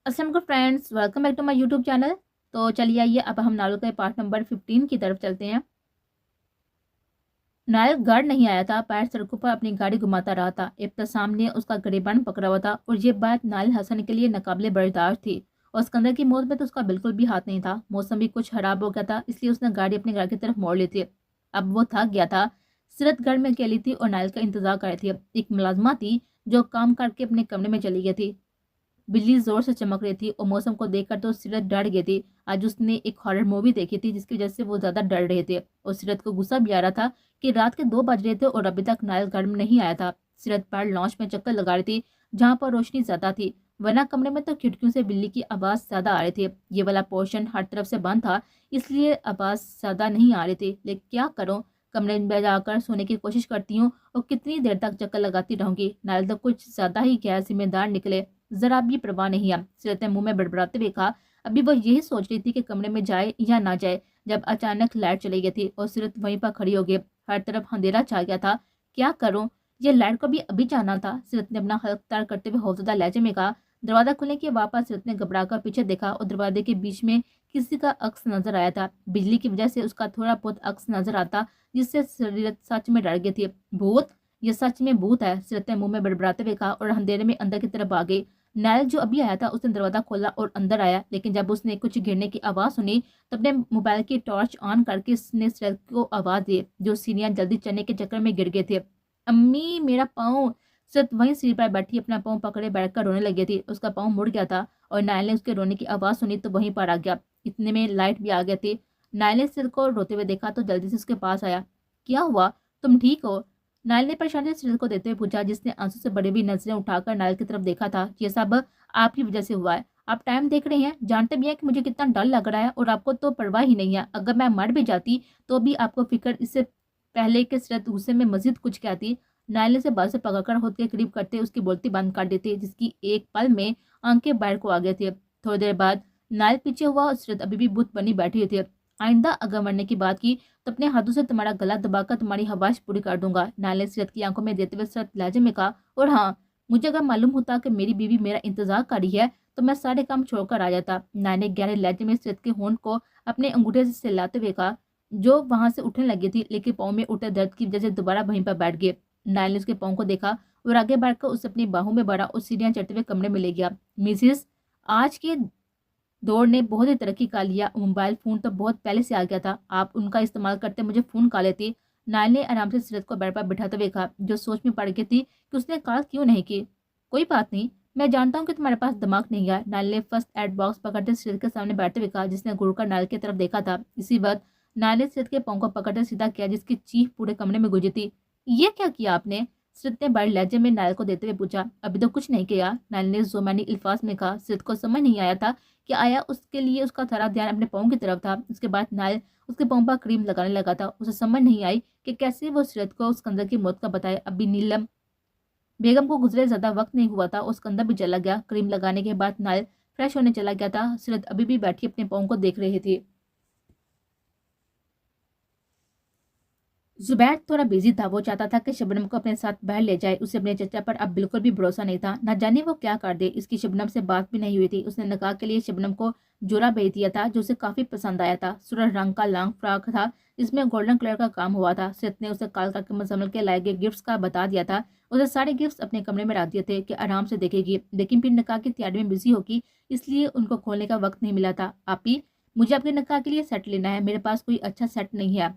अस्सलाम वालेकुम friends, welcome back to my YouTube channel. तो चलिए आइए अब हम नायल के पार्ट नंबर 15 की तरफ चलते हैं। नायल घर नहीं आया था, पैर सड़कों पर अपनी गाड़ी घुमाता रहा था। इब्तिसाम ने उसका गिरबान पकड़ा हुआ था और ये बात नायल हसन के लिए नाकाबिले बर्दाश्त थी। और सिकंदर की मौत में तो उसका बिल्कुल भी हाथ नहीं था। मौसम भी कुछ खराब हो गया था, इसलिए उसने गाड़ी अपने घर की तरफ मोड़ ली थी। अब वो थक गया था। सीरत घर में अकेली थी और नायल का इंतजार कर रही थी। एक मुलाजमा थी जो काम करके अपने कमरे में चली गई थी। बिजली जोर से चमक रही थी और मौसम को देखकर तो सीरत डर गई थी। आज उसने एक हॉरर मूवी देखी थी जिसकी वजह से वो ज्यादा डर रहे थे और सीरत को गुस्सा भी आ रहा था कि रात के 2 बज रहे थे और अभी तक नायल घर में नहीं आया था। सीरत पर लॉन्च में चक्कर लगा रही थी जहाँ पर रोशनी ज्यादा थी, वरना कमरे में तो खिड़कियों से बिल्ली की आवाज ज्यादा आ रही थी। ये वाला पोर्शन हर तरफ से बंद था, इसलिए आवाज ज्यादा नहीं आ रही थी। लेकिन क्या करूं, कमरे में जाकर सोने की कोशिश करती हूँ और कितनी देर तक चक्कर लगाती रहूंगी। नायल तो कुछ ज्यादा ही गैर जिम्मेदार निकले, जरा भी परवाह नहीं है। सीरत ने मुंह में बड़बड़ाते हुए कहा। अभी वो यही सोच रही थी कि कमरे में जाए या ना जाए, जब अचानक लाइट चली गई थी और सीरत वहीं पर खड़ी हो गई। हर तरफ अंधेरा छा गया था। क्या करूं, ये लाइट को भी अभी जाना था। सीरत ने अपना हल्क तार करते हुए हौसला लहजे में कहा। दरवाजा खुलने के वापस सीरत ने घबराकर पीछे देखा और दरवाजे के बीच में किसी का अक्स नजर आया था। बिजली की वजह से उसका थोड़ा बहुत अक्स नजर आता, जिससे सीरत सच में डर गई थी। भूत, ये सच में भूत है, सीरत ने मुंह में बड़बड़ाते हुए कहा और अंधेरे में अंदर की तरफ आ गई। नायल जो अभी आया था उसने दरवाजा खोला और अंदर आया, लेकिन जब उसने कुछ गिरने की आवाज सुनी तो अपने मोबाइल की टॉर्च ऑन करके उसने सीरत को आवाज दी, जो सीढ़ियां जल्दी चढ़ने के चक्कर में गिर गए थे। अम्मी, मेरा पाँव। सीरत वहीं सीढ़ी पर बैठी अपना पाँव पकड़े बैठकर रोने लगी थी। उसका पाँव मुड़ गया था और नायल ने उसके रोने की आवाज सुनी तो वहीं पर आ गया। इतने में लाइट भी आ गई थी। नायल ने सीरत को रोते हुए देखा तो जल्दी से उसके पास आया। क्या हुआ, तुम ठीक हो? नायल ने परेशानी से सीरत को देते हुए पूछा, जिसने आंसू से बड़ी हुई नजरें उठाकर नायल की तरफ देखा था। ये सब आपकी वजह से हुआ है। आप टाइम देख रहे हैं, जानते भी हैं कि मुझे कितना डर लग रहा है और आपको तो परवाह ही नहीं है। अगर मैं मर भी जाती तो भी आपको फिक्र, इससे पहले कि सीरत गुस्से में मजीद कुछ कहती, नायल ने से बाल से पकड़कर खुद के करीब करते उसकी बोलती बंद कर देती, जिसकी एक पल में आंखें बाहर को आ गई थी। थोड़ी देर बाद नायल पीछे हुआ और सीरत अभी भी बुत बनी बैठी हुई थी। आइंदा अगर मरने की बात की तो अपने हाथों से तुम्हारा गला दबाकर तुम्हारी हवाश पूरी कर दूंगा, नायल ने सीरत की आंखों में देते हुए सख्त लहजे में कहा। और हाँ, मुझे अगर मालूम होता कि मेरी बीवी मेरा इंतजार कर रही है तो मैं सारे काम छोड़कर आ जाता, नायल ने गहरे लहजे में सीरत के होंठ को अपने अंगूठे से सहलाते हुए कहा, जो वहां से उठने लगी थी, लेकिन पाँव में उठे दर्द की वजह से दोबारा वहीं पर बैठ गए। नायल ने उसके पाँव को देखा और आगे बढ़कर उसे अपनी बाहों में भरा और सीढ़ियां चढ़ते हुए कमरे में ले गया। मिसिस, आज के दौर ने बहुत ही तरक्की कर लिया। मोबाइल फोन तो बहुत पहले से आ गया था, आप उनका इस्तेमाल करते मुझे फोन कर लेती। नायल ने आराम से सीरत को बेड पर बिठाते हुए कहा, जो सोच में पड़ गई थी कि उसने कॉल क्यों नहीं की। कोई बात नहीं, मैं जानता हूँ कि तुम्हारे पास दिमाग नहीं है, नायल ने फर्स्ट एड बॉक्स पकड़ते सीरत के सामने बैठते हुए कहा, जिसने घूरकर नायल की तरफ देखा था। इसी वक्त नायल ने सीरत के पाँव को पकड़कर सीधा किया, जिसकी चीख पूरे कमरे में गुंजी थी। ये क्या किया आपने? सीरत ने बड़े लहजे में नायल को देते हुए पूछा। अभी तो कुछ नहीं किया, नायल ने जोमानी अल्फाज में कहा। सीरत को समझ नहीं आया था कि आया, उसके लिए उसका सारा ध्यान अपने पाँव की तरफ था। उसके बाद नायल उसके पाँव पर क्रीम लगाने लगा था। उसे समझ नहीं आई कि कैसे वो सीरत को सिकंदर की मौत का बताए। अभी नीलम बेगम को गुजरे ज्यादा वक्त नहीं हुआ था, उसका अंदर भी चला गया। क्रीम लगाने के बाद नायल फ्रेश होने चला गया था। सीरत अभी भी बैठी अपने पाँव को देख रही थी। जुबैर थोड़ा बिजी था, वो चाहता था कि शबनम को अपने साथ बाहर ले जाए। उसे अपने चचा पर अब बिल्कुल भी भरोसा नहीं था, न जाने वो क्या कर दे। इसकी शबनम से बात भी नहीं हुई थी। उसने निकाह के लिए शबनम को जोड़ा भेज दिया था, जो उसे काफी पसंद आया था। सुरह रंग का लॉन्ग फ्रॉक था, जिसमें गोल्डन कलर का काम हुआ था। सीरत ने उसे कॉल करके मुजम्मिल के लाए गए गिफ्ट्स का बता दिया था। उसे सारे गिफ्ट्स अपने कमरे में रख दिए थे कि आराम से देखेगी, लेकिन फिर निकाह की तैयारी में बिजी होगी, इसलिए उनको खोलने का वक्त नहीं मिला था। आपी, मुझे आपके निकाह के लिए सेट लेना है, मेरे पास कोई अच्छा सेट नहीं है,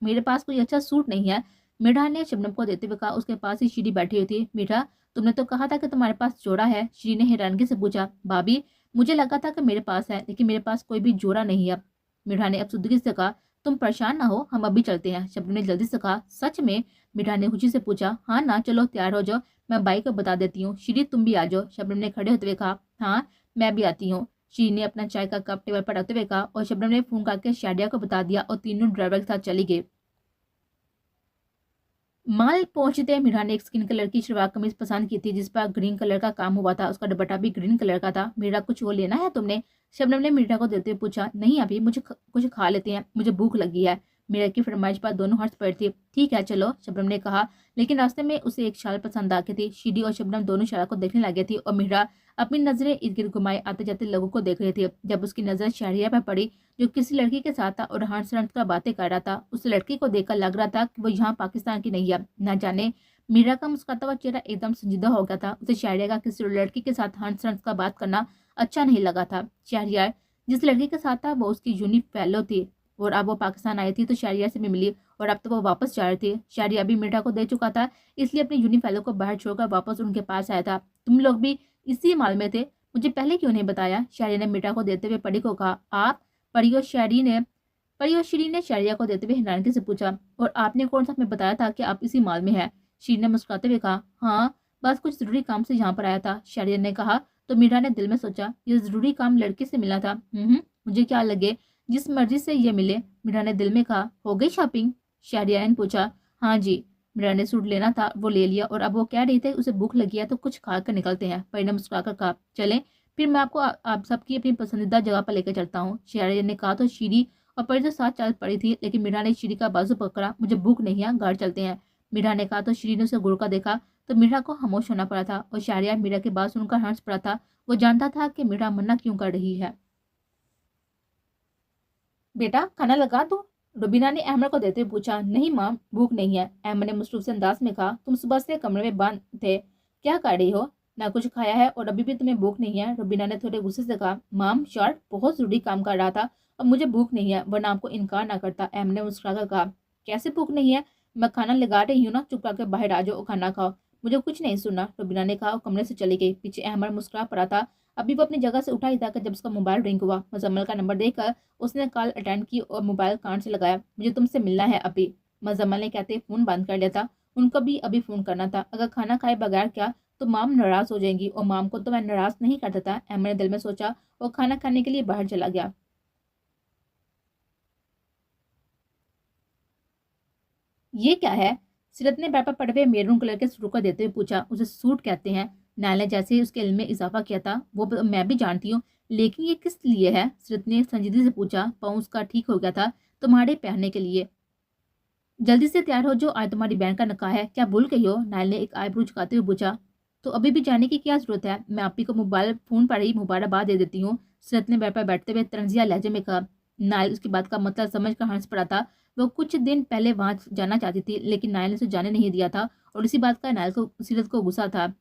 मेरे पास कोई अच्छा सूट नहीं है, मीठा ने शबनम को देते हुए कहा। उसके पास ही श्री बैठी हुई थी। मीठा, तुमने तो कहा था कि तुम्हारे पास जोड़ा है, श्री ने हैरानगी से पूछा। भाभी, मुझे लगा था कि मेरे पास है, लेकिन मेरे पास कोई भी जोड़ा नहीं है, मीठा ने अफसुदगी से कहा। तुम परेशान ना हो, हम अभी चलते हैं, शबनम ने जल्दी से कहा। सच में? मीठा ने खुशी से पूछा। हाँ ना, चलो तैयार हो जाओ, मैं बाई को बता देती हूँ। श्री, तुम भी आ जाओ, शबनम ने खड़े होते हुए कहा। हाँ, मैं भी आती हूँ, श्री ने अपना चाय का कप टेबल पर रखते हुए कहा और शबनम ने फोन करके शादिया को बता दिया और तीनों ड्राइवर के साथ चली गई। माल पहुंचते मीरा ने एक स्किन कलर की शलवार कमीज पसंद की थी, जिस पर ग्रीन कलर का काम हुआ था। उसका दुपट्टा भी ग्रीन कलर का था। मीरा, कुछ वो लेना है तुमने? शबनम ने मीरा को देते हुए पूछा। नहीं अभी, मुझे कुछ खा लेते हैं, मुझे भूख लगी है। मीरा की फरमाइश पर दोनों हंस पड़ी थी। ठीक है चलो, शबनम ने कहा, लेकिन रास्ते में उसे एक शाल पसंद आ गई थी। शीडी और शबनम दोनों शाल को देखने लगे थी और मीरा अपनी नजरें इर्द गिर्द घुमाए आते जाते लोगों को देख रही थी। जब उसकी नजर शहरिया पर पड़ी जो किसी लड़की के साथ था और हंस हंस कर बातें कर रहा था। उस लड़की को देखकर लग रहा था कि वो यहाँ पाकिस्तान की नहीं है। न जाने मीरा का मुस्कुराता हुआ चेहरा एकदम संजीदा हो गया था। उसे शहरिया का किसी लड़की के साथ हंस हंस कर बात करना अच्छा नहीं लगा था। शहरियार जिस लड़की के साथ था वो उसकी यूनिक फेलो थी और अब वो पाकिस्तान आई थी तो शहरियार से भी मिली और अब तो वो वापस जा रही थी। शहरियार भी मीरा को दे चुका था, इसलिए अपनी यूनिक फेलो को बाहर छोड़कर वापस उनके पास आया था। तुम लोग भी इसी माल में थे, मुझे पहले क्यों नहीं बताया? शहरिया ने मीरा को देते हुए परी को कहा। आप? परी और श्री ने शहरिया को देते हुए हैरानगी से पूछा। और आपने कौन सा हमें बताया था कि आप इसी माल में है? श्री ने मुस्कुराते हुए कहा। हाँ, बस कुछ जरूरी काम से यहाँ पर आया था, शहरिया ने कहा। तो मीरा ने दिल में सोचा, ये जरूरी काम लड़के से मिला था। मुझे क्या लगे, जिस मर्जी से ये मिले। मीरा ने दिल में कहा। हो गई शॉपिंग? शहरिया ने पूछा। हाँ जी, मीरा ने सूट लेना था वो ले लिया और अब वो कह रही थी उसे भूख लगी है तो कुछ खा कर निकलते हैं। परी ने मुस्कुराकर कहा। चलें, फिर मैं आपको आप सबकी अपनी पसंदीदा जगह पर लेकर चलता हूँ, शहरिया ने कहा। तो श्री और परी तो साथ चल पड़ी थी, लेकिन मीरा ने श्री का बाजू पकड़ा। मुझे भूख नहीं है, घर चलते हैं, मीरा ने कहा। तो श्री ने उसे गुड़ का देखा तो मीरा को खामोश होना पड़ा था और शहरिया मीरा की बात सुनकर हंस पड़ा था। वो जानता था कि मीरा मना क्यों कर रही है। बेटा खाना लगा दो, रुबीना ने अहमद को देते हुए पूछा। नहीं माँ, भूख नहीं है, अहमद ने मुस्टूफ से अंदाज में कहा। तुम सुबह से कमरे में बंद थे, क्या कर रही हो? ना कुछ खाया है और अभी भी तुम्हें भूख नहीं है? रुबीना ने थोड़े गुस्से से कहा। माम शॉर्ट बहुत जरूरी काम कर रहा था और मुझे भूख नहीं है, वरना आपको इनकार ना करता, अहमद ने मुस्कुराकर कहा। कैसे भूख नहीं है? मैं खाना लगा रही हूँ ना, चुप करके बाहर आ जाओ और खाना खाओ। मुझे कुछ नहीं सुनना, रुबीना ने कहा और कमरे से चली गई। पीछे अहमद मुस्कुरा पड़ा था। अभी वो अपनी जगह से उठा ही था कि जब उसका मोबाइल रिंग हुआ। मुजम्मल का नंबर देखकर उसने कॉल अटेंड की और मोबाइल कान से लगाया। मुझे तुमसे मिलना है अभी, मुजम्मल ने कहते फोन बंद कर लिया था। उनको भी अभी फोन करना था, अगर खाना खाए बगैर क्या तो माम नाराज हो जाएंगी और माम को तो मैं नाराज नहीं करता था, अहमद ने दिल में सोचा और खाना खाने के लिए बाहर चला गया। ये क्या है? सीरत ने बैग पर पड़े हुए मेरून कलर के सूट को देते हुए पूछा। उसे सूट कहते हैं, नायल ने जैसे ही उसके इल्म में इजाफा किया था। वो मैं भी जानती हूँ, लेकिन ये किस लिए है? सीरत ने संजीदगी से पूछा। पाँव उसका ठीक हो गया था, तुम्हारे पहनने के लिए। जल्दी से तैयार हो जो, आज तुम्हारी बहन का निकाह है, क्या भूल गई हो? नायल ने एक आईब्रो झुकाते हुए पूछा। तो अभी भी जाने की क्या जरूरत है, मैं आप ही को मोबाइल फोन पर ही मुबारकबाद दे देती हूँ, सीरत ने बैठ पर बैठते हुए तंजिया लहजे में कहा। नायल उसकी बात का मतलब समझ कर हंस पड़ा था। वो कुछ दिन पहले वहां जाना चाहती थी, लेकिन नायल ने उसे जाने नहीं दिया था और इसी बात का नायल को सीरत को गुस्सा था।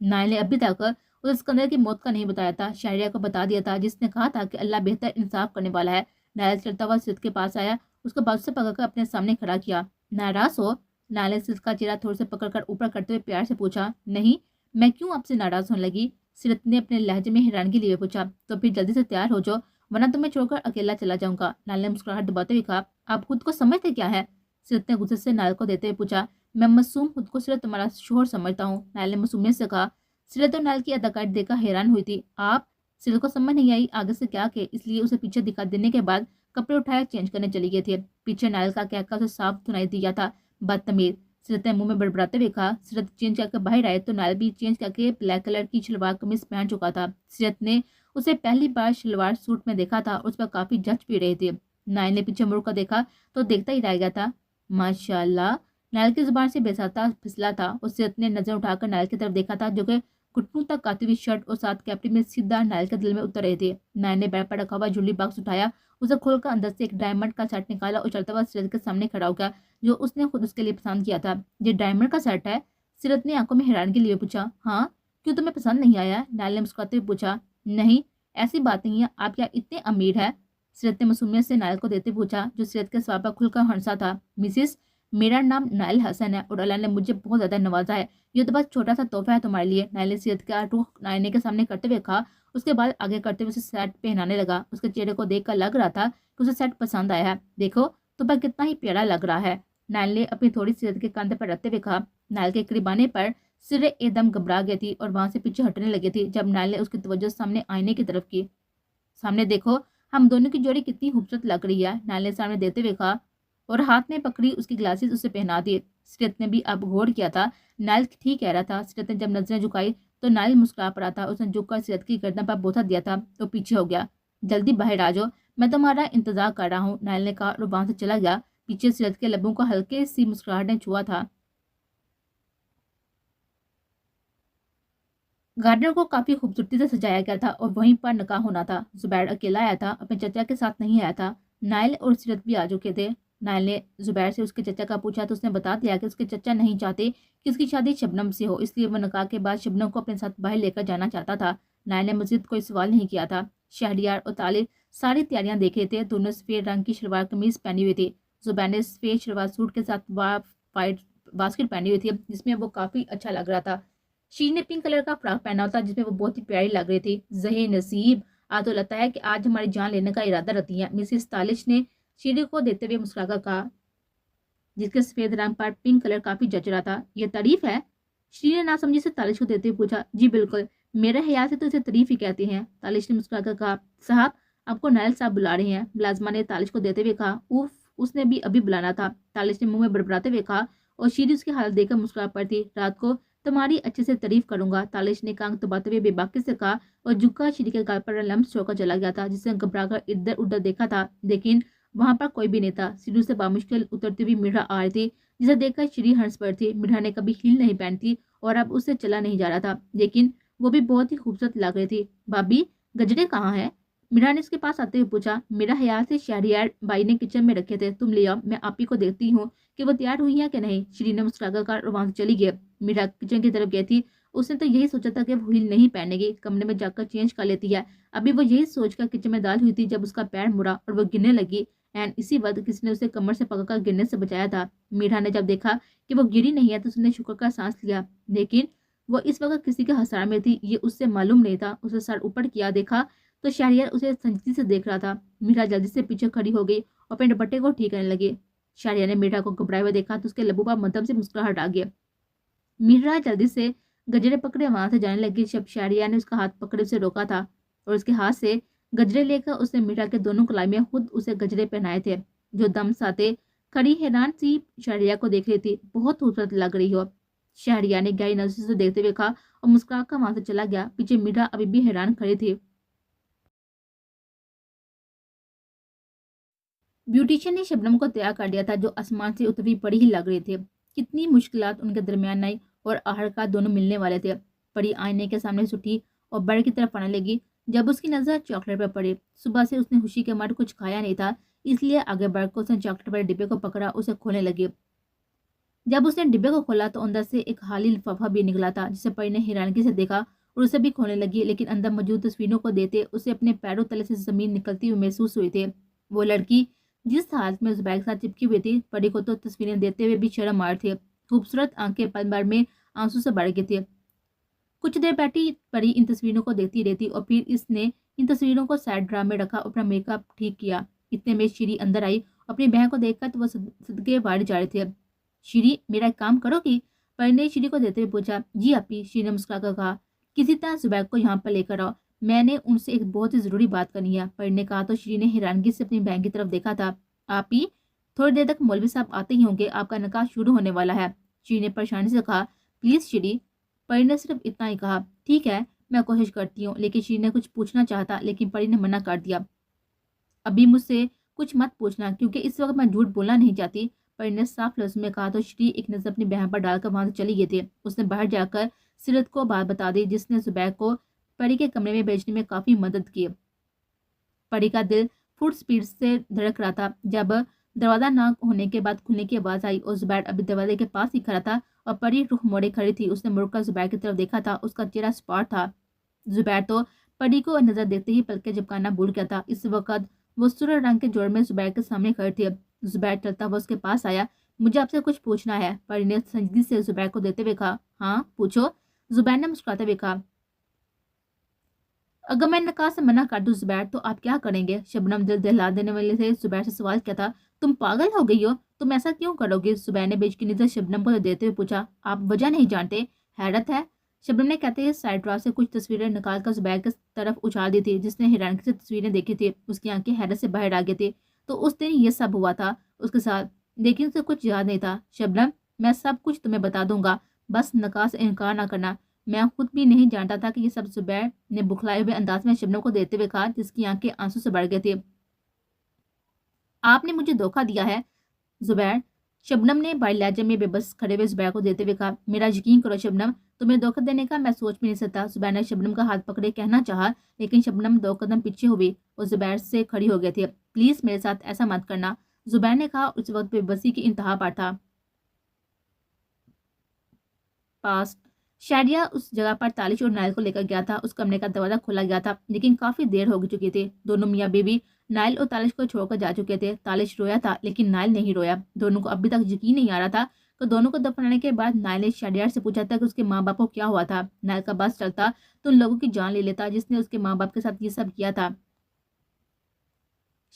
नायल ने अभी तक उस सिकंदर की मौत का नहीं बताया था, शहरिया को बता दिया था जिसने कहा था कि अल्लाह बेहतर इंसाफ करने वाला है। नायल चलता हुआ सीरत के पास आया, उसको बाजू से पकड़कर अपने सामने खड़ा किया। नाराज हो? नायल ने सीरत का चेहरा थोड़े से पकड़कर ऊपर करते हुए प्यार से पूछा। नहीं, मैं क्यों आपसे नाराज होने लगी? सीरत ने अपने लहजे में हैरानगी लिए पूछा। तो फिर जल्दी से तैयार हो जाओ, वरना तुम्हें छोड़कर अकेला चला जाऊंगा, नायल ने मुस्कुराहट दबाते हुए कहा। आप खुद को समझते क्या है? सीरत ने गुस्से से नायल को देते हुए पूछा। मैं मासूम खुद को सिर्फ तुम्हारा शोहर समझता हूँ, नायल ने मासूमियत से कहा। सीरत और नायल की अदाकारी देखकर हैरान हुई थी। आप? सीरत को समझ नहीं आई आगे से क्या के, इसलिए उसे पीछे दिखा देने के बाद कपड़े उठाए चेंज करने चली गए थे। पीछे नायल का कहकर उसे साफ सुनाई दिया था। बदतमीज, सीरत ने मुंह में बड़बड़ाते हुए कहा। सीरत चेंज करके बाहर आए तो नायल भी चेंज करके ब्लैक कलर की शलवार कमीज पहन चुका था। सीरत ने उसे पहली बार शलवार सूट में देखा था, उस पर काफी जच भी रहे थे। नायल ने पीछे मुड़ कर देखा तो देखता ही रह गया था। माशाल्लाह, नायल की जुबान से बेसाता फिसला था और सीरत ने नजर उठाकर नायल की तरफ देखा था जो कि घुटनों तक आती हुई शर्ट और साथ कैप्री में सीधा नायल के दिल में उतर रहे थे। नायल ने बैग पर रखा हुआ ज्वेलरी बॉक्स उठाया, उसे खोलकर अंदर से एक डायमंड का सेट निकाला और चलता हुआ सीरत के सामने खड़ा हो गया, जो उसने खुद उसके लिए पसंद किया था। ये डायमंड का सेट है? सीरत ने आंखों में हैरानगी लिए पूछा। हाँ, क्यों तुम्हें पसंद नहीं आया? नायल ने मुस्कुराते हुए पूछा। नहीं, ऐसी बात नहीं है, आप क्या इतने अमीर है? सीरत ने मासूमियत से नायल को देते पूछा, जो सीरत के सवाल पर खुलकर हंसा था। मिसिस, मेरा नाम नायल हसन है और अल्लाह ने मुझे बहुत ज्यादा नवाजा है, ये तो बस छोटा सा तोहफा है तुम्हारे लिए, नायल ने सीरत का रुख आईने के सामने करते हुए कहा। उसके बाद आगे करते हुए उसे सेट पहनाने लगा। उसके चेहरे को देखकर लग रहा था कि उसे सेट पसंद आया है। देखो तो पर कितना ही प्यारा लग रहा है, नायल ने अपनी थोड़ी सीरत के कंधे पर रखते हुए कहा। नायल के करीब आने पर सिर एकदम घबरा गई थी और वहां से पीछे हटने लगी थी जब नायल ने उसकी तवज्जो सामने आईने की तरफ की। सामने देखो, हम दोनों की जोड़ी कितनी खूबसूरत लग रही है, नायल ने सामने देते हुए कहा और हाथ में पकड़ी उसकी ग्लासेस उसे पहना दिए। सीरत ने भी अब गौर किया था, नायल ठीक कह रहा था। सीरत ने जब नजरें झुकाई तो नायल मुस्कुरा पड़ा था। उसने झुककर सीरत की गर्दन पर बोथा दिया था तो पीछे हो गया। जल्दी बाहर आ जाओ, मैं तुम्हारा इंतजार कर रहा हूँ, नायल ने कहा और वहां से चला गया। पीछे सीरत के लबों को हल्के सी मुस्कुराहट ने छुआ था। गार्डन को काफी खूबसूरती से सजाया गया था और वहीं पर निकाह होना था। जुबैर अकेला आया था, अपने चचा के साथ नहीं आया था। नाइल और सीरत भी आ चुके थे। नाइल ने जुबैर से उसके चचा का पूछा तो उसने बता दिया कि उसके चचा नहीं चाहते कि उसकी शादी शबनम से हो, इसलिए वो निकाह के बाद शबनम को अपने साथ बाहर लेकर जाना चाहता था। नाइल ने मजीद कोई सवाल नहीं किया था। शहरियार और तालिब सारी तैयारियां देख रहे थे। दोनों सफेद रंग की शलवार कमीज पहनी हुई थी। जुबैर ने सफेद शलवार सूट के साथ वाइट बास्केट पहनी हुई थी, जिसमें वो काफी अच्छा लग रहा था। शीन ने पिंक कलर का फ्रॉक पहना होता जिसमें वो बहुत ही प्यारी लग रही थी। जहे नसीब, आज तो लगता है कि आज हमारी जान लेने का इरादा रखती है, मिसेस तालिश ने शीरी को देते हुए मुस्कुराकर कहा, जिसके सफेद रंग पर पिंक कलर काफी जच रहा था। यह तारीफ है? शीरी ने नासमझी से तालिश को देते हुए पूछा। जी बिल्कुल, मेरे ख्याल से तो इसे तारीफ ही कहते हैं, तालिश ने मुस्कुराकर कहा। साहब, आपको नायल साहब बुला रहे हैं, मुलाजमा ने तालिश को देते हुए कहा। उफ, उसने भी अभी बुलाना था, तालिश ने मुंह में बड़बड़ाते हुए कहा, और शीरी उसकी हालत देखकर मुस्कुरा पड़ती। रात को तुम्हारी अच्छे से तारीफ करूंगा, तालिश ने कांग दबाते हुए बेबाकी से कहा, और झुक्का शीरी के गाल पर लम्स छोड़कर चला गया था, जिसने घबराकर इधर उधर देखा था, लेकिन वहां पर कोई भी नहीं था। सीढ़ी से बामुश्किल उतरती हुई मिर्रा आ रही थी, जिसे देखकर श्री हंस पड़ी थी। मिर्रा ने कभी हील नहीं पहनी थी और अब उससे चला नहीं जा रहा था, लेकिन वो भी बहुत ही खूबसूरत लग रही थी। भाभी, गजरे कहाँ है? मिर्रा ने उसके पास आते हुए पूछा। मेरा ख्याल से शहरियार बाई ने किचन में रखे थे, तुम ले आओ, मैं आप ही को देखती हूँ कि वो तैयार हुई है कि नहीं। श्री ने मुस्कुराकर वहां से चली गई। मिर्रा किचन की तरफ गई थी। उसने तो यही सोचा था कि वो हील नहीं पहनेगी, कमरे में जाकर चेंज कर लेती है। अभी वो यही सोचकर किचन में दाल हुई थी जब उसका पैर मुड़ा और वो गिरने लगी। एंड इसी वक्त किसी ने उसे कमर से पकड़कर गिरने से बचाया था। मीरा ने जब देखा कि वो गिरी नहीं है तो उसने शुक्र का सांस लिया, लेकिन वो इस वक्त किसी के हसार में थी, ये उससे मालूम नहीं था। उसे सर ऊपर किया देखा तो शहरियार उसे संजीदगी से देख रहा था। मीरा जल्दी से पीछे खड़ी हो गई और अपने दुपट्टे को ठीक करने लगी। शहरियार ने मीरा को घबराए हुए देखा तो उसके लबों पर मध्यम से मुस्कुराहट आ गया। मीरा जल्दी से गजरे पकड़े वहां से जाने लगी जब शहरियार ने उसका हाथ पकड़े उसे रोका था, और उसके हाथ से गजरे लेकर उसने मीरा के दोनों कलाई में खुद उसे गजरे पहनाए थे। जो दम साथे खड़ी हैरान सी शहरिया को देख रही थी। बहुत खूबसूरत लग रही हो, शहरिया ने गहरी नजर से देखते हुए कहा और मुस्कुरा कर वहां से चला गया। पीछे मीरा अभी भी हैरान खड़ी थी। ब्यूटिशियन ने शबनम को तैयार कर दिया था, जो आसमान से उतरी पड़ी ही लग रही थी। कितनी मुश्किलात उनके दरमियान आई और आखिरकार दोनों मिलने वाले थे। परी आईने के सामने से उठी और बड़ की तरफ आने लगी। जब उसकी नजर चॉकलेट पर पड़ी, सुबह से उसने खुशी के मारे कुछ खाया नहीं था, इसलिए आगे बढ़कर उसने चॉकलेट वाले डिब्बे को पकड़ा, उसे खोलने लगी। जब उसने डिब्बे को खोला तो अंदर से एक खाली लिफाफा भी निकला था, जिसे परी ने हैरानगी से देखा और उसे भी खोलने लगी, लेकिन अंदर मौजूद तस्वीरों को देते उसे अपने पैरों तले से जमीन निकलती हुई महसूस हुई थी। वो लड़की जिस हालत में उस बैग के साथ चिपकी हुई थी, परी को तो तस्वीरें देते हुए भी शर्म आ रही थी। खूबसूरत आंखें पल भर में आंसू से भर गई थी। कुछ देर बैठी परी इन तस्वीरों को देखती रहती और फिर इसने इन तस्वीरों को साइड ड्रा में रखा, अपना मेकअप ठीक किया। इतने में श्री अंदर आई। अपनी बहन को देखकर तो वह सदके बाहर जा रही थी। श्री, मेरा एक काम करोगी? परी ने श्री को देते हुए पूछा। जी आपी, श्री ने मुस्कुराकर कहा। किसी तरह जुबैर को यहाँ पर लेकर आओ, मैंने उनसे एक बहुत ही जरूरी बात करनी है, परी ने कहा। तो श्री ने हैरानगी से अपनी बहन की तरफ देखा था। आप ही, थोड़ी देर तक मौलवी साहब आते ही होंगे, आपका निकाह शुरू होने वाला है, श्री ने परेशानी से कहा। प्लीज श्री, परी ने सिर्फ इतना ही कहा। ठीक है, मैं कोशिश करती हूँ, लेकिन श्री ने कुछ पूछना चाहता, लेकिन परी ने मना कर दिया। अभी मुझसे कुछ मत पूछना, क्योंकि इस वक्त मैं झूठ बोलना नहीं चाहती, परी ने साफ लफ्ज में कहा। तो श्री एक नजर अपनी बहन पर डालकर वहां से चली गई थी। उसने बाहर जाकर सीरत को बात बता दी, जिसने जुबैर को परी के कमरे में भेजने में काफी मदद की। परी का दिल फुट स्पीड से धड़क रहा था जब दरवाजा न होने के बाद खुलने की आवाज आई और जुबैर अभी दरवाजे के पास ही खड़ा था और परी रुख मोड़े खड़ी थी। उसने मुड़कर जुबैर की तरफ देखा था। उसका चेहरा स्पॉट था। जुबैर तो परी को नजर देखते ही पलके झपकाना भूल गया था। इस वक्त वो सुर रंग के जोड़ में जुबैर के सामने खड़े थे। जुबैर चलता हुआ उसके पास आया। मुझे आपसे कुछ पूछना है, परी ने संजीदगी से जुबैर को देते हुए कहा। हाँ पूछो, जुबैर ने मुस्कुराते हुए कहा। अगर मैं निकाह से मना कर दूं जुबैर, तो आप क्या करेंगे? शबनम दिल दहला देने वाले से जुबैर से सवाल किया था। तुम पागल हो गई हो, तुम ऐसा क्यों करोगे? जुबैर ने बेच की नजर शबनम को देते हुए पूछा। आप वजह नहीं जानते? हैरत है, शबनम ने कहते ही साइड ड्रॉर से कुछ तस्वीरें निकाल कर जुबैर की तरफ उछाल दी थी, जिसने हैरानगी से तस्वीरें देखी थी। उसकी आंखें हैरत से बाहर आ गई थी। तो उस दिन ये सब हुआ था उसके साथ, लेकिन उसे कुछ याद नहीं था। शबनम, मैं सब कुछ तुम्हें बता दूंगा, बस निकाह से इनकार ना करना। मैं खुद भी नहीं जानता था कि ये सब जुबैर ने बुखलाए हुए अंदाज में शबनम को देते हुए कहा, जिसकी आंखें आंसू से भर गई थी। आपने मुझे धोखा दिया है जुबैर, शबनम ने बड़े लहजे में बेबस खड़े हुए जुबैर को देते हुए कहा, मेरा यकीन करो शबनम, तुम्हें धोखा देने का मैं सोच भी नहीं सकता। जुबैर ने शबनम का हाथ पकड़े कहना चाहा, लेकिन शबनम 2 कदम पीछे हुई और जुबैर से खड़ी हो गई थी। प्लीज मेरे साथ ऐसा मत करना, जुबैर ने कहा। उस वक्त बेबसी की इंतहा पर था। पास शारिया उस जगह पर तालिश और नाइल को लेकर गया था। उस कमरे का दरवाजा खोला गया था, लेकिन काफी देर हो चुकी थी। दोनों मियाँ बीवी नाइल और तालिश को छोड़कर जा चुके थे। तालिश रोया था, लेकिन नाइल नहीं रोया। दोनों को अभी तक यकीन नहीं आ रहा था। तो दोनों को दफनाने के बाद नाइल ने शारियार से पूछा था कि उसके माँ बाप को क्या हुआ था। नाइल का बस चलता तो उन लोगों की जान ले लेता जिसने उसके माँ बाप के साथ ये सब किया था।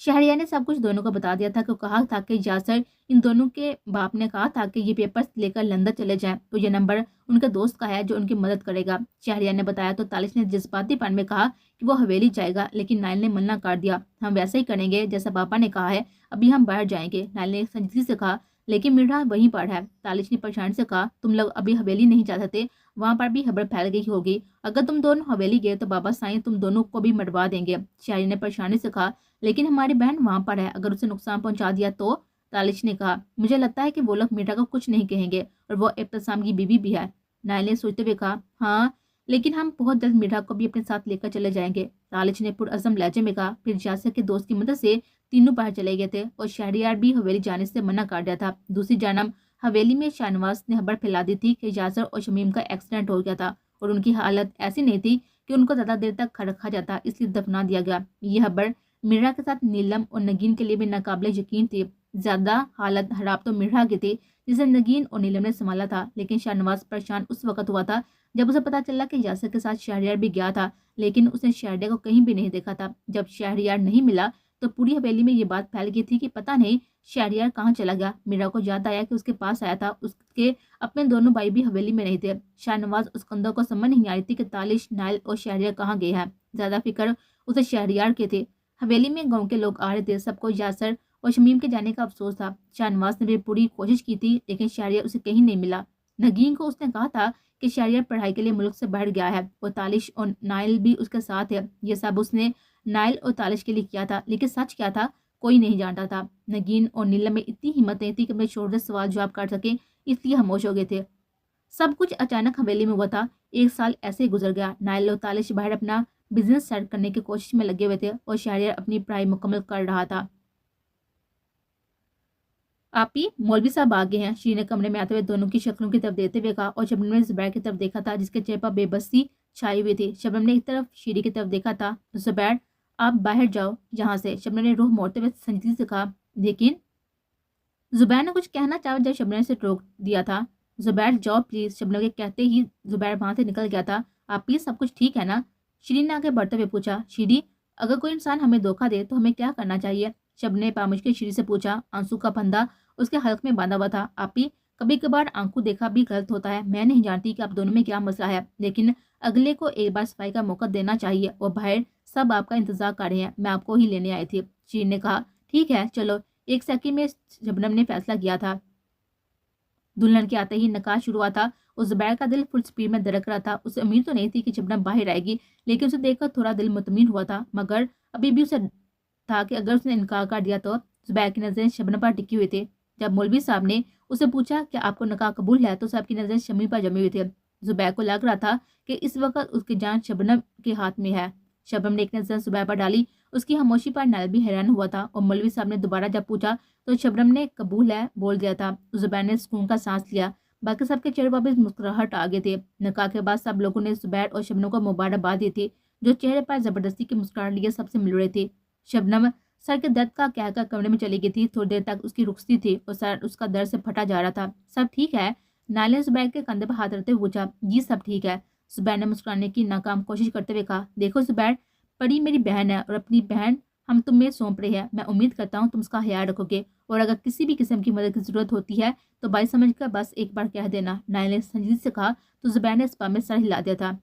शहरिया ने सब कुछ दोनों को बता दिया था कि कहा था कि यासर इन दोनों के बाप ने कहा था कि ये पेपर्स लेकर लंदन चले जाएं, तो ये नंबर उनके दोस्त का है जो उनकी मदद करेगा। शहरिया ने बताया तो तालिश ने जज्बातीपन में कहा कि वो हवेली जाएगा, लेकिन नाइल ने मना कर दिया। हम वैसे ही करेंगे जैसा पापा ने कहा है, अभी हम बाहर जाएंगे। नाइल ने संजीदगी से कहा, लेकिन मीरा वहीं पर है। तालिश ने परेशानी से कहा, तुम लोग अभी हवेली नहीं जा सकते, वहां पर भी खबर फैल गई होगी। अगर तुम दोनों हवेली गए तो बाबा साईं तुम दोनों को भी मरवा देंगे। शहरिया ने परेशानी से कहा, लेकिन हमारी बहन वहां पर है, अगर उसे नुकसान पहुंचा दिया तो। तालिश ने कहा, मुझे लगता है कि वो लोग मीरा को कुछ नहीं कहेंगे और वो इब्तिसाम की बीवी भी है। नाइल ने सोचते हुए कहा, हाँ, लेकिन हम बहुत जल्द मीरा को भी अपने साथ लेकर चले जाएंगे। तालिश ने पुरअज़म लहजे में कहा। फिर यासर के दोस्त की मदद से तीनों बाहर चले गए थे और शहरियार भी हवेली जाने से मना कर दिया था। दूसरी जानब हवेली में शाहनवाज ने खबर फैला दी थी कि यासर और शमीम का एक्सीडेंट हो गया था और उनकी हालत ऐसी नहीं थी कि उनको ज्यादा देर तक रखा जाता, इसलिए दफना दिया गया। यह खबर मीरा के साथ नीलम और नगीन के लिए भी नाकाबिले यकीन थी। ज्यादा हालत खराब तो मीरा की थी, जिसे नगीन और नीलम ने संभाला था, लेकिन शाहनवाज परेशान उस वक्त हुआ था जब उसे पता चला कि यासर के साथ शहरियार भी गया था, लेकिन उसने शहरियार को कहीं भी नहीं देखा था। जब शहरियार नहीं मिला तो पूरी हवेली में ये बात फैल गई थी कि पता नहीं शहरियार कहाँ चला गया। मीरा को याद आया कि उसके पास आया था, उसके अपने दोनों भाई भी हवेली में नहीं थे। शाहनवाज उस कंधों को समझ नहीं आ रही थी कि तालिश, नाइल और शहरियार कहाँ गए हैं। ज्यादा फिक्र उसे शहरियार के थे। हवेली में गांव के लोग आ रहे थे, सबको यासर और शमीम के जाने का अफसोस था। शाहनवाज ने भी पूरी कोशिश की थी, लेकिन शहरियार उसे कहीं नहीं मिला। नगीन को उसने कहा था कि शहरियार पढ़ाई के लिए मुल्क से बाहर गया है और तालिश और नाइल भी उसके साथ है। ये सब उसने नाइल और तालिश के लिए किया था, लेकिन सच क्या था कोई नहीं जानता था। नगीन और नीलम में इतनी हिम्मत नहीं थी कि अपने शोर से सवाल जवाब कर सके, इसलिए खामोश हो गए थे। सब कुछ अचानक हवेली में हुआ था। 1 साल ऐसे ही गुजर गया। नाइल और तालिश बाहर अपना बिजनेस सेट करने की कोशिश में लगे हुए थे और शहरियार अपनी पढ़ाई मुकम्मल कर रहा था। आपी, मौलवी साहब आ गए हैं, शी ने कमरे में आते हुए दोनों की शक्लों की तरफ देते हुए कहा और शबनम ने जुबैर की तरफ देखा था, जिसके चेहरे पर बेबसी छाई हुई थी। शबनम ने एक तरफ शीरी की तरफ देखा था। जुबैर, आप बाहर जाओ यहाँ से, शबनम ने रूह मोड़ते हुए संजीदगी से कहा। लेकिन जुबैर ने कुछ कहना चाहा जब शबनम ने उसे रोक दिया था। जुबैर जाओ प्लीज, शबनम के कहते ही जुबैर वहां से निकल गया था। आप प्लीज, सब कुछ ठीक है ना? श्री ने आगे बढ़ते हुए पूछा। श्री, अगर कोई इंसान हमें धोखा दे तो हमें क्या करना चाहिए? शबनम ने पामुश्किल श्री से पूछा। आंसू का फंदा उसके हल्क में बांधा हुआ था। आपी, कभी कभार आंखों देखा भी गलत होता है। मैं नहीं जानती कि आप दोनों में क्या मसला है, लेकिन अगले को एक बार सफाई का मौका देना चाहिए। और बाहर सब आपका इंतजार कर रहे हैं, मैं आपको ही लेने आई थी। श्री ने कहा, ठीक है चलो। 1 सेकंड में शबनम ने फैसला किया था। दुल्हन के आते ही नकाश शुरू हुआ था और जुबैर का दिल फुल स्पीड में धड़क रहा था। उसे उम्मीद तो नहीं थी कि शबनम बाहर आएगी, लेकिन उसे देखकर थोड़ा दिल मुतमिन हुआ था, मगर अभी भी उसे था कि अगर उसने इनकार कर दिया तो। जुबैर की नजरें शबनम पर टिकी हुई थी। जब मौलवी साहब ने उसे पूछा कि आपको निकाह कबूल है, तो सबकी नजरें शमी पर जमी हुई थी। जुबैर को लग रहा था कि इस वक्त उसकी जान शबनम के हाथ में है। शबनम ने एक नजर जुबैर पर डाली। उसकी खामोशी पर नाइल भी हैरान हुआ था और मौलवी साहब ने दोबारा जब पूछा तो शबनम ने कबूल है बोल दिया था। जुबैर ने सुकून का सांस लिया। बाकी सबके चेहरे पर भी मुस्कुराहट आ गए थे। निकाह के बाद सब लोगों ने जुबैर और शबनम को मुबारकबाद दी थी, जो चेहरे पर जबरदस्ती की मुस्कुराहट लिए सबसे मिल रही थी। शबनम सर के दर्द का कहकर कमरे में चली गई थी। थोड़ी देर तक उसकी रुखती थी और सर उसका दर्द से फटा जा रहा था। सब ठीक है? नाइल ने जुबैर के कंधे पर हाथ रखते हुए पूछा। जी सब ठीक है, जुबैर ने मुस्कुराने की नाकाम कोशिश करते हुए कहा। देखो जुबैर, परी मेरी बहन है और अपनी बहन हम तुम्हें सौंप रहे हैं। मैं उम्मीद करता हूँ तुम उसका ख्याल रखोगे और अगर किसी भी किस्म की मदद की जरूरत होती है तो भाई समझकर बस एक बार कह देना, नाइल ने संजीदगी से कहा। तो जुबैर ने इस बात में सर हिला दिया था।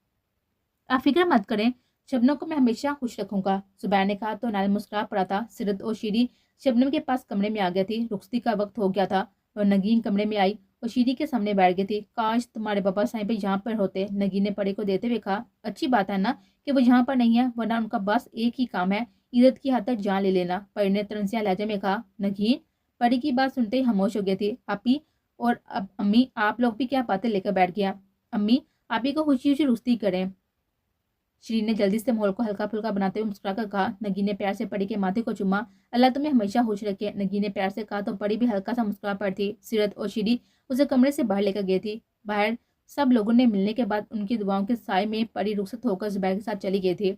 आप फिक्र मत करें, शबनम को मैं हमेशा खुश रखूंगा, जुबैर ने कहा। तो नाइल मुस्कुरा पड़ा था। सिरत और शीरी शबनम के पास कमरे में आ गई थी। रुखसती का वक्त हो गया था और नगीन कमरे में आई और शीरी के सामने बैठ गई थी। काश तुम्हारे पापा साईं पे यहाँ पर होते, नगीन ने परी को देते हुए कहा। अच्छी बात है ना कि वो यहाँ पर नहीं है, वरना उनका बस एक ही काम है, इज्जत की हद तक जान ले लेना, परी ने तरंसिया लहजे में कहा। नगीन, پری کی بات سنتے ہی خاموش ہو گئی تھی۔ آپی اور اب امی آپ لوگ بھی کیا باتیں لے کر بیٹھ گیا؟ امی آپی کو خوشی خوشی رخصتی کریں۔ شیرین نے جلدی سے ماحول کو ہلکا پھلکا بناتے ہوئے مسکرا کر کہا۔ نگین نے پیار سے پری کے ماتھے کو چوما۔ اللہ تمہیں ہمیشہ خوش رکھے، نگین نے پیار سے کہا تو پری بھی ہلکا سا مسکرا پڑ تھی۔ سیرت اور شیری اسے کمرے سے باہر لے کر گئی تھی۔ باہر سب لوگوں نے ملنے کے بعد ان کی دعاؤں کے سائے میں پری رخصت ہو کر زبیر کے ساتھ چلی گئی تھی۔